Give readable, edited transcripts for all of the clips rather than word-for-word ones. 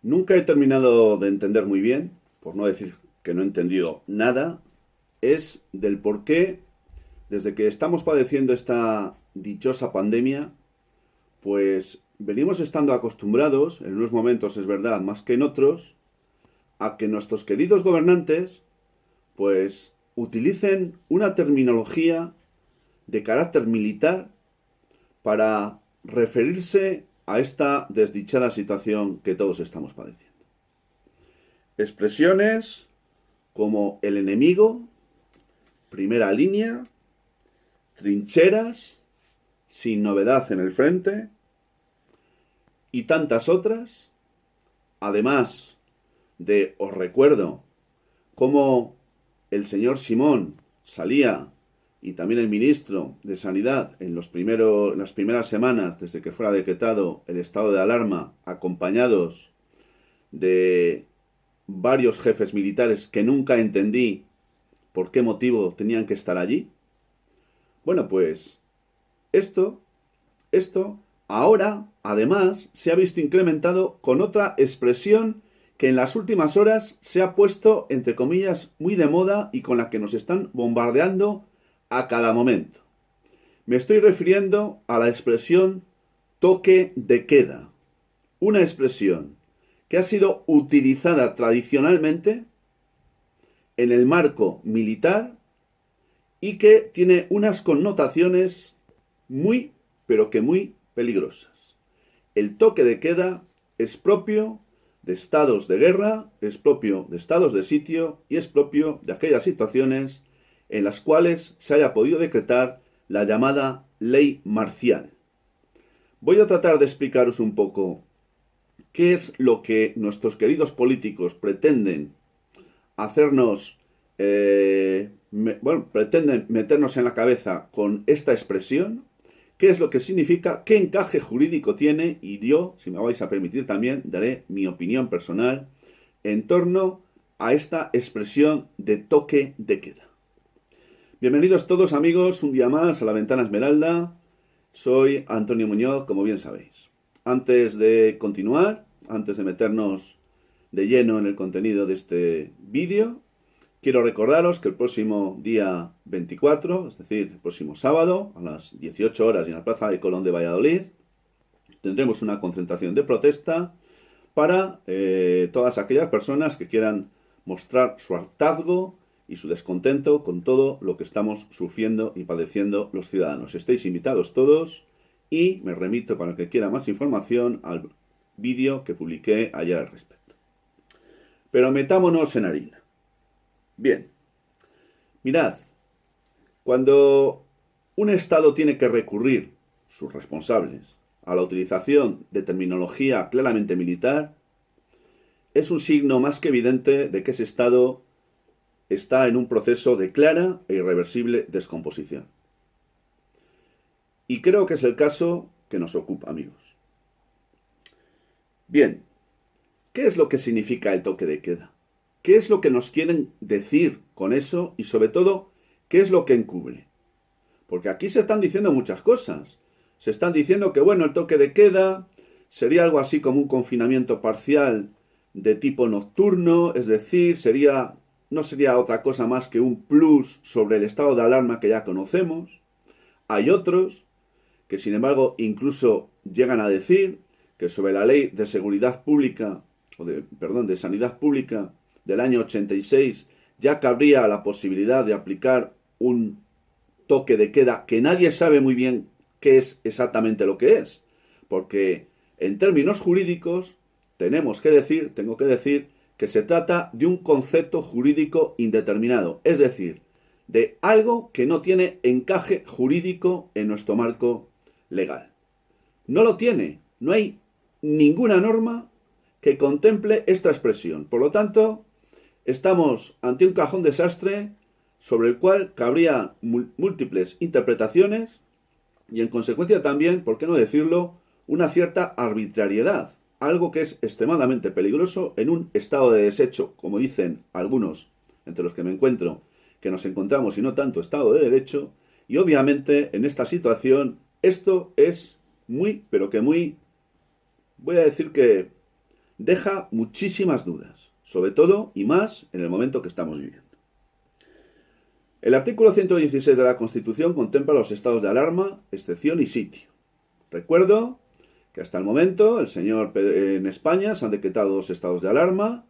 Nunca he terminado de entender muy bien, por no decir que no he entendido nada, es del por qué, desde que estamos padeciendo esta dichosa pandemia, pues venimos estando acostumbrados, en unos momentos es verdad, más que en otros, a que nuestros queridos gobernantes, pues utilicen una terminología de carácter militar para referirse a esta desdichada situación que todos estamos padeciendo. Expresiones como el enemigo, primera línea, trincheras, sin novedad en el frente y tantas otras, además de, os recuerdo, cómo el señor Simón salía y también el ministro de Sanidad en las primeras semanas desde que fuera decretado el estado de alarma, acompañados de varios jefes militares que nunca entendí por qué motivo tenían que estar allí. Bueno, pues esto, esto ahora, además, se ha visto incrementado con otra expresión que en las últimas horas se ha puesto, entre comillas, muy de moda y con la que nos están bombardeando a cada momento. Me estoy refiriendo a la expresión toque de queda, una expresión que ha sido utilizada tradicionalmente en el marco militar y que tiene unas connotaciones muy, pero que muy peligrosas. El toque de queda es propio de estados de guerra, es propio de estados de sitio y es propio de aquellas situaciones en las cuales se haya podido decretar la llamada ley marcial. Voy a tratar de explicaros un poco qué es lo que nuestros queridos políticos pretenden hacernos, pretenden meternos en la cabeza con esta expresión, qué es lo que significa, qué encaje jurídico tiene, y yo, si me vais a permitir también, daré mi opinión personal en torno a esta expresión de toque de queda. Bienvenidos todos amigos, un día más a La Ventana Esmeralda. Soy Antonio Muñoz, como bien sabéis. Antes de continuar, antes de meternos de lleno en el contenido de este vídeo, quiero recordaros que el próximo día 24, es decir, el próximo sábado, a las 18 horas en la Plaza de Colón de Valladolid, tendremos una concentración de protesta para todas aquellas personas que quieran mostrar su hartazgo y su descontento con todo lo que estamos sufriendo y padeciendo los ciudadanos. Estáis invitados todos y me remito para el que quiera más información al vídeo que publiqué ayer al respecto. Pero metámonos en harina. Bien, mirad, cuando un Estado tiene que recurrir, sus responsables, a la utilización de terminología claramente militar, es un signo más que evidente de que ese Estado está en un proceso de clara e irreversible descomposición. Y creo que es el caso que nos ocupa, amigos. Bien, ¿qué es lo que significa el toque de queda? ¿Qué es lo que nos quieren decir con eso? Y sobre todo, ¿qué es lo que encubre? Porque aquí se están diciendo muchas cosas. Se están diciendo que, bueno, el toque de queda sería algo así como un confinamiento parcial de tipo nocturno, es decir, no sería otra cosa más que un plus sobre el estado de alarma que ya conocemos. Hay otros que, sin embargo, incluso llegan a decir que sobre la ley de seguridad pública, de sanidad pública del año 86, ya cabría la posibilidad de aplicar un toque de queda que nadie sabe muy bien qué es exactamente lo que es. Porque en términos jurídicos tengo que decir que se trata de un concepto jurídico indeterminado, es decir, de algo que no tiene encaje jurídico en nuestro marco legal. No lo tiene, no hay ninguna norma que contemple esta expresión. Por lo tanto, estamos ante un cajón desastre sobre el cual cabría múltiples interpretaciones y en consecuencia también, por qué no decirlo, una cierta arbitrariedad. Algo que es extremadamente peligroso en un estado de derecho, como dicen algunos, entre los que me encuentro, que nos encontramos y no tanto estado de derecho, y obviamente en esta situación esto es muy, pero que muy, voy a decir que deja muchísimas dudas, sobre todo y más en el momento que estamos viviendo. El artículo 116 de la Constitución contempla los estados de alarma, excepción y sitio. Recuerdo que hasta el momento en España se han decretado 2 estados de alarma,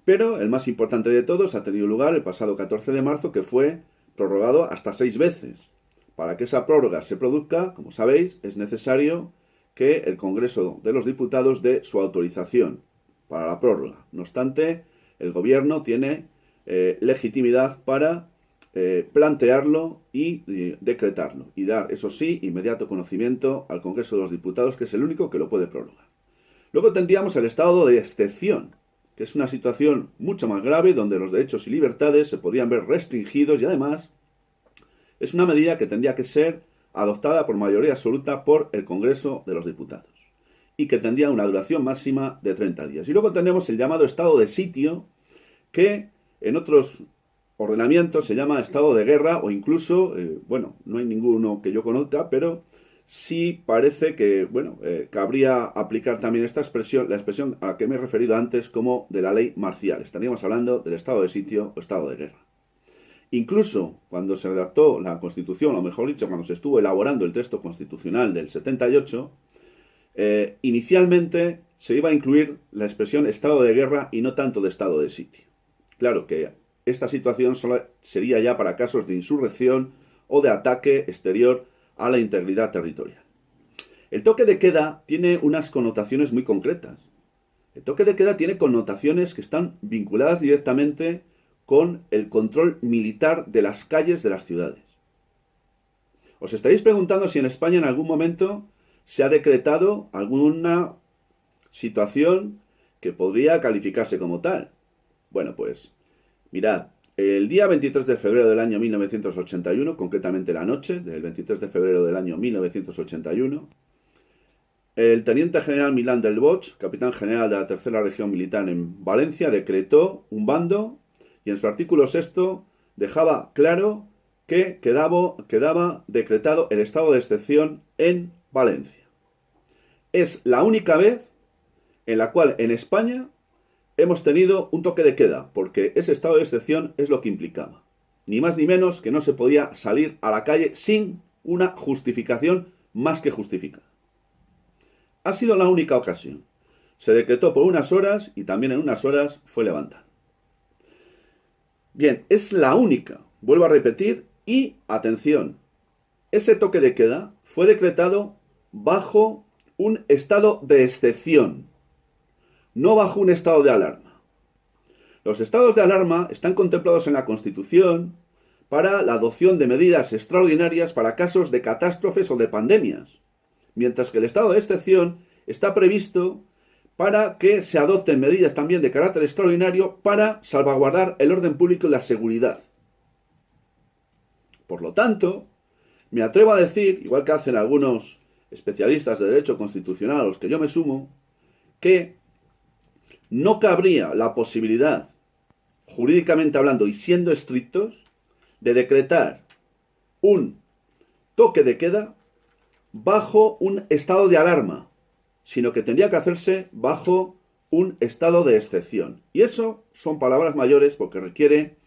pero el más importante de todos ha tenido lugar el pasado 14 de marzo, que fue prorrogado hasta 6 veces. Para que esa prórroga se produzca, como sabéis, es necesario que el Congreso de los Diputados dé su autorización para la prórroga. No obstante, el Gobierno tiene legitimidad para plantearlo y decretarlo y dar, eso sí, inmediato conocimiento al Congreso de los Diputados, que es el único que lo puede prorrogar. Luego tendríamos el estado de excepción, que es una situación mucho más grave donde los derechos y libertades se podrían ver restringidos y además es una medida que tendría que ser adoptada por mayoría absoluta por el Congreso de los Diputados y que tendría una duración máxima de 30 días. Y luego tenemos el llamado estado de sitio, que en otros ordenamientos se llama estado de guerra o incluso, no hay ninguno que yo conozca, pero sí parece que, cabría aplicar también esta expresión, la expresión a la que me he referido antes como de la ley marcial. Estaríamos hablando del estado de sitio o estado de guerra. Incluso cuando se redactó la Constitución, o mejor dicho, cuando se estuvo elaborando el texto constitucional del 78, inicialmente se iba a incluir la expresión estado de guerra y no tanto de estado de sitio. Claro que esta situación solo sería ya para casos de insurrección o de ataque exterior a la integridad territorial. El toque de queda tiene unas connotaciones muy concretas. El toque de queda tiene connotaciones que están vinculadas directamente con el control militar de las calles de las ciudades. Os estaréis preguntando si en España en algún momento se ha decretado alguna situación que podría calificarse como tal. Bueno, pues mirad, el día 23 de febrero del año 1981, concretamente la noche del 23 de febrero del año 1981, el teniente general Milán del Bosch, capitán general de la Tercera Región Militar en Valencia, decretó un bando y en su artículo 6 dejaba claro que quedaba decretado el estado de excepción en Valencia. Es la única vez en la cual en España hemos tenido un toque de queda, porque ese estado de excepción es lo que implicaba. Ni más ni menos que no se podía salir a la calle sin una justificación más que justificada. Ha sido la única ocasión. Se decretó por unas horas y también en unas horas fue levantado. Bien, es la única, vuelvo a repetir, y atención, ese toque de queda fue decretado bajo un estado de excepción, no bajo un estado de alarma. Los estados de alarma están contemplados en la Constitución para la adopción de medidas extraordinarias para casos de catástrofes o de pandemias, mientras que el estado de excepción está previsto para que se adopten medidas también de carácter extraordinario para salvaguardar el orden público y la seguridad. Por lo tanto, me atrevo a decir, igual que hacen algunos especialistas de derecho constitucional a los que yo me sumo, que no cabría la posibilidad, jurídicamente hablando y siendo estrictos, de decretar un toque de queda bajo un estado de alarma, sino que tendría que hacerse bajo un estado de excepción. Y eso son palabras mayores porque requiere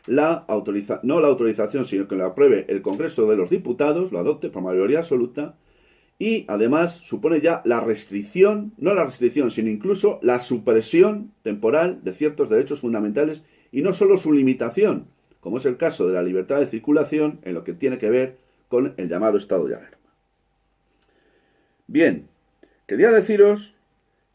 no la autorización, sino que lo apruebe el Congreso de los Diputados, lo adopte por mayoría absoluta, y además supone ya la restricción, no la restricción, sino incluso la supresión temporal de ciertos derechos fundamentales y no solo su limitación, como es el caso de la libertad de circulación en lo que tiene que ver con el llamado estado de alarma. Bien, quería deciros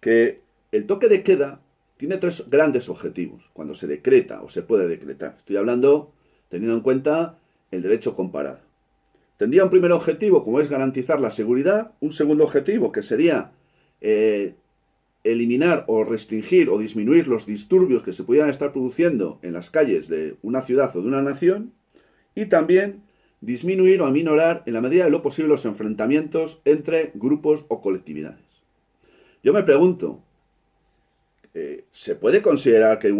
que el toque de queda tiene 3 grandes objetivos cuando se decreta o se puede decretar. Estoy hablando teniendo en cuenta el derecho comparado. Tendría un primer objetivo, como es garantizar la seguridad, un segundo objetivo, que sería eliminar o restringir o disminuir los disturbios que se pudieran estar produciendo en las calles de una ciudad o de una nación, y también disminuir o aminorar en la medida de lo posible los enfrentamientos entre grupos o colectividades. Yo me pregunto, ¿se puede considerar que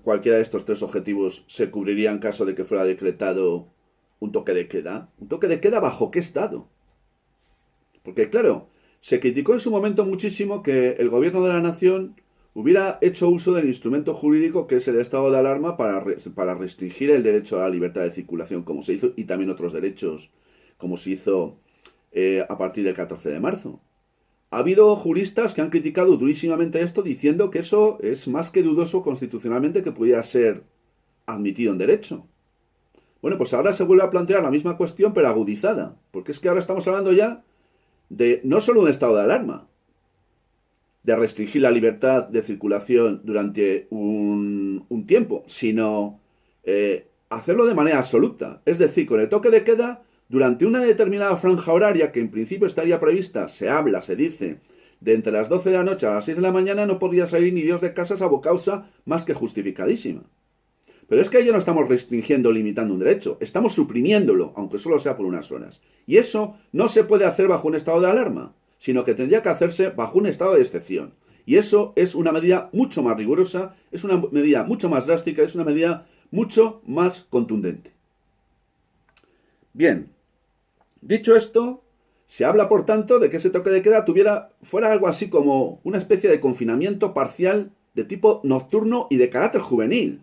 cualquiera de estos 3 objetivos se cubriría en caso de que fuera decretado un toque de queda? ¿Un toque de queda bajo qué estado? Porque claro, Se criticó en su momento muchísimo que el gobierno de la nación hubiera hecho uso del instrumento jurídico que es el estado de alarma para restringir el derecho a la libertad de circulación, como se hizo, y también otros derechos, como se hizo a partir del 14 de marzo. Ha habido juristas que han criticado durísimamente esto, diciendo que eso es más que dudoso constitucionalmente que pudiera ser admitido en derecho. Bueno, pues ahora se vuelve a plantear la misma cuestión, pero agudizada, porque es que ahora estamos hablando ya de no solo un estado de alarma, de restringir la libertad de circulación durante un tiempo, sino hacerlo de manera absoluta. Es decir, con el toque de queda, durante una determinada franja horaria que en principio estaría prevista, se dice, de entre las 12 de la noche a las 6 de la mañana, no podría salir ni Dios de casa salvo causa más que justificadísima. Pero es que ahí ya no estamos restringiendo o limitando un derecho, estamos suprimiéndolo, aunque solo sea por unas horas. Y eso no se puede hacer bajo un estado de alarma, sino que tendría que hacerse bajo un estado de excepción. Y eso es una medida mucho más rigurosa, es una medida mucho más drástica, es una medida mucho más contundente. Bien, dicho esto, se habla por tanto de que ese toque de queda fuera algo así como una especie de confinamiento parcial de tipo nocturno y de carácter juvenil.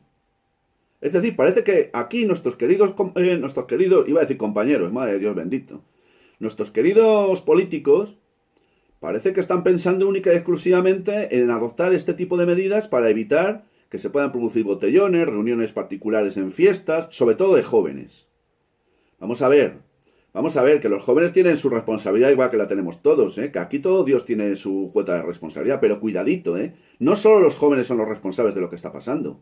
Es decir, parece que aquí nuestros queridos, iba a decir compañeros, madre de Dios bendito, nuestros queridos políticos parece que están pensando única y exclusivamente en adoptar este tipo de medidas para evitar que se puedan producir botellones, reuniones particulares en fiestas, sobre todo de jóvenes. Vamos a ver que los jóvenes tienen su responsabilidad igual que la tenemos todos, que aquí todo Dios tiene su cuota de responsabilidad, pero cuidadito, no solo los jóvenes son los responsables de lo que está pasando.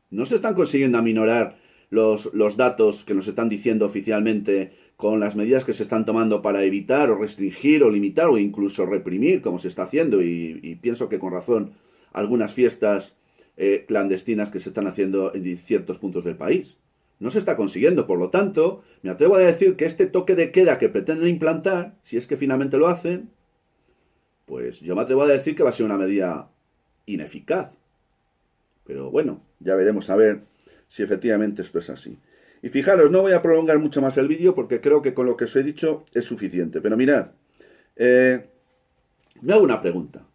No se están consiguiendo aminorar los datos que nos están diciendo oficialmente con las medidas que se están tomando para evitar o restringir o limitar o incluso reprimir, como se está haciendo, y pienso que con razón, algunas fiestas clandestinas que se están haciendo en ciertos puntos del país. No se está consiguiendo, por lo tanto, me atrevo a decir que este toque de queda que pretenden implantar, si es que finalmente lo hacen, pues yo me atrevo a decir que va a ser una medida ineficaz. Pero bueno, ya veremos a ver si efectivamente esto es así. Y fijaros, no voy a prolongar mucho más el vídeo porque creo que con lo que os he dicho es suficiente. Pero mirad, me hago una pregunta.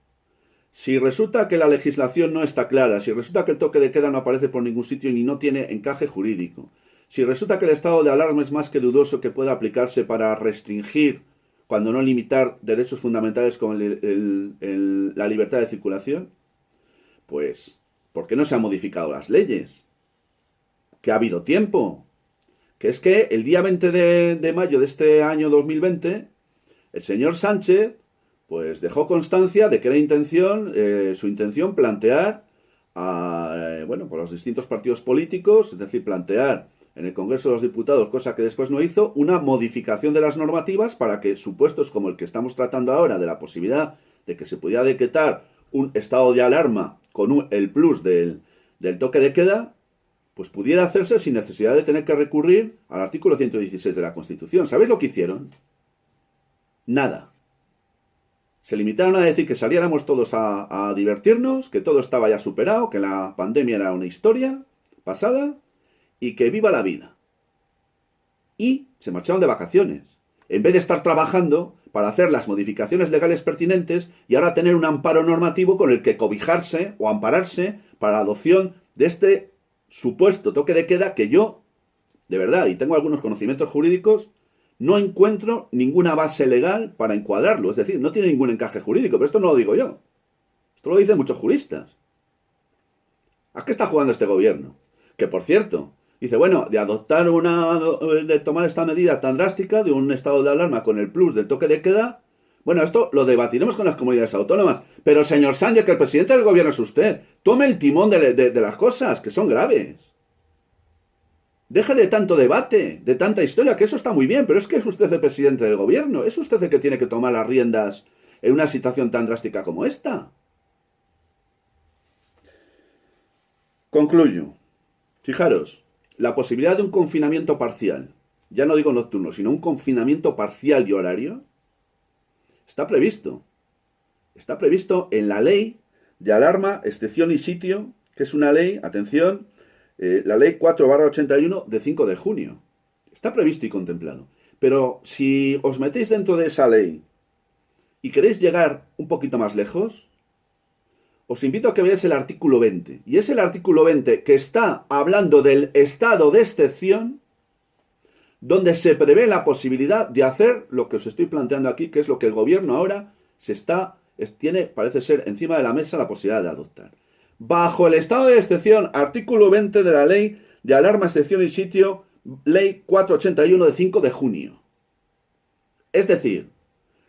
Si resulta que la legislación no está clara, si resulta que el toque de queda no aparece por ningún sitio y no tiene encaje jurídico, si resulta que el estado de alarma es más que dudoso que pueda aplicarse para restringir, cuando no limitar, derechos fundamentales como la libertad de circulación, pues, ¿por qué no se han modificado las leyes? Que ha habido tiempo. Que es que el día 20 de mayo de este año 2020, el señor Sánchez pues dejó constancia de que era su intención plantear por los distintos partidos políticos, es decir, plantear en el Congreso de los Diputados, cosa que después no hizo, una modificación de las normativas para que supuestos como el que estamos tratando ahora, de la posibilidad de que se pudiera decretar un estado de alarma con el plus del toque de queda, pues pudiera hacerse sin necesidad de tener que recurrir al artículo 116 de la Constitución. ¿Sabéis lo que hicieron? Nada. Se limitaron a decir que saliéramos todos a divertirnos, que todo estaba ya superado, que la pandemia era una historia pasada y que viva la vida. Y se marcharon de vacaciones, en vez de estar trabajando para hacer las modificaciones legales pertinentes y ahora tener un amparo normativo con el que cobijarse o ampararse para la adopción de este supuesto toque de queda que yo, de verdad, y tengo algunos conocimientos jurídicos, no encuentro ninguna base legal para encuadrarlo. Es decir, no tiene ningún encaje jurídico, pero esto no lo digo yo. Esto lo dicen muchos juristas. ¿A qué está jugando este gobierno? Que, por cierto, dice, bueno, de tomar esta medida tan drástica de un estado de alarma con el plus del toque de queda, bueno, esto lo debatiremos con las comunidades autónomas. Pero, señor Sánchez, que el presidente del gobierno es usted. Tome el timón de las cosas, que son graves. Deje de tanto debate, de tanta historia, que eso está muy bien, pero es que es usted el presidente del gobierno. Es usted el que tiene que tomar las riendas en una situación tan drástica como esta. Concluyo. Fijaros, la posibilidad de un confinamiento parcial, ya no digo nocturno, sino un confinamiento parcial y horario, está previsto. Está previsto en la ley de alarma, excepción y sitio, que es una ley, atención, la ley 4/81 de 5 de junio. Está previsto y contemplado. Pero si os metéis dentro de esa ley y queréis llegar un poquito más lejos, os invito a que veáis el artículo 20. Y es el artículo 20 que está hablando del estado de excepción, donde se prevé la posibilidad de hacer lo que os estoy planteando aquí, que es lo que el gobierno ahora tiene, parece ser, encima de la mesa la posibilidad de adoptar. Bajo el estado de excepción, artículo 20 de la Ley de Alarma, Excepción y Sitio, Ley 481 de 5 de junio. Es decir,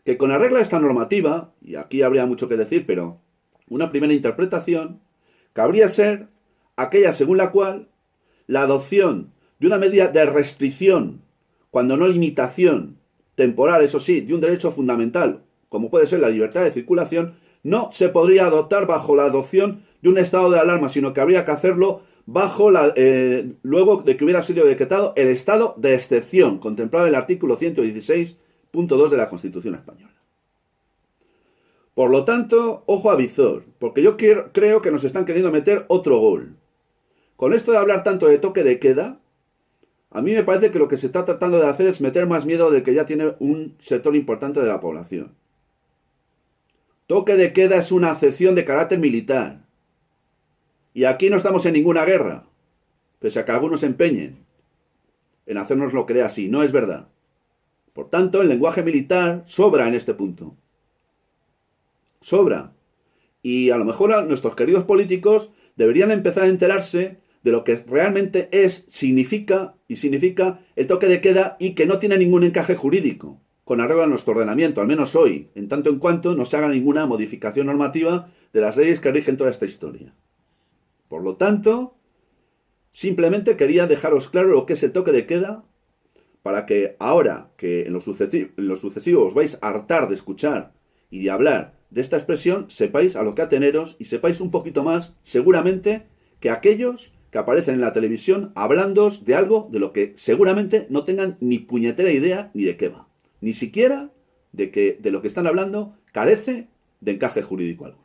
que con arreglo a esta normativa, y aquí habría mucho que decir, pero una primera interpretación cabría ser aquella según la cual la adopción de una medida de restricción, cuando no limitación temporal, eso sí, de un derecho fundamental, como puede ser la libertad de circulación, no se podría adoptar bajo la adopción de un estado de alarma, sino que habría que hacerlo bajo luego de que hubiera sido decretado el estado de excepción, contemplado en el artículo 116.2 de la Constitución española. Por lo tanto, ojo a visor, porque yo creo que nos están queriendo meter otro gol. Con esto de hablar tanto de toque de queda, a mí me parece que lo que se está tratando de hacer es meter más miedo del que ya tiene un sector importante de la población. Toque de queda es una acepción de carácter militar. Y aquí no estamos en ninguna guerra, pese a que algunos se empeñen en hacernos lo creer así. No es verdad. Por tanto, el lenguaje militar sobra en este punto. Sobra. Y a lo mejor nuestros queridos políticos deberían empezar a enterarse de lo que realmente significa el toque de queda y que no tiene ningún encaje jurídico con arreglo a nuestro ordenamiento, al menos hoy, en tanto en cuanto no se haga ninguna modificación normativa de las leyes que rigen toda esta historia. Por lo tanto, simplemente quería dejaros claro lo que es el toque de queda, para que ahora que en lo sucesivo os vais a hartar de escuchar y de hablar de esta expresión, sepáis a lo que ateneros y sepáis un poquito más, seguramente, que aquellos que aparecen en la televisión hablándoos de algo de lo que seguramente no tengan ni puñetera idea ni de qué va. Ni siquiera de lo que están hablando carece de encaje jurídico alguno.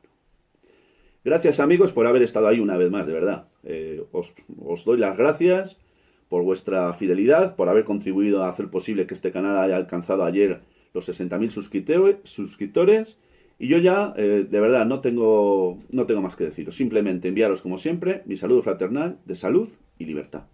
Gracias, amigos, por haber estado ahí una vez más, de verdad. Os doy las gracias por vuestra fidelidad, por haber contribuido a hacer posible que este canal haya alcanzado ayer los 60.000 suscriptores. Y yo ya, de verdad, no tengo más que deciros. Simplemente enviaros, como siempre, mi saludo fraternal de salud y libertad.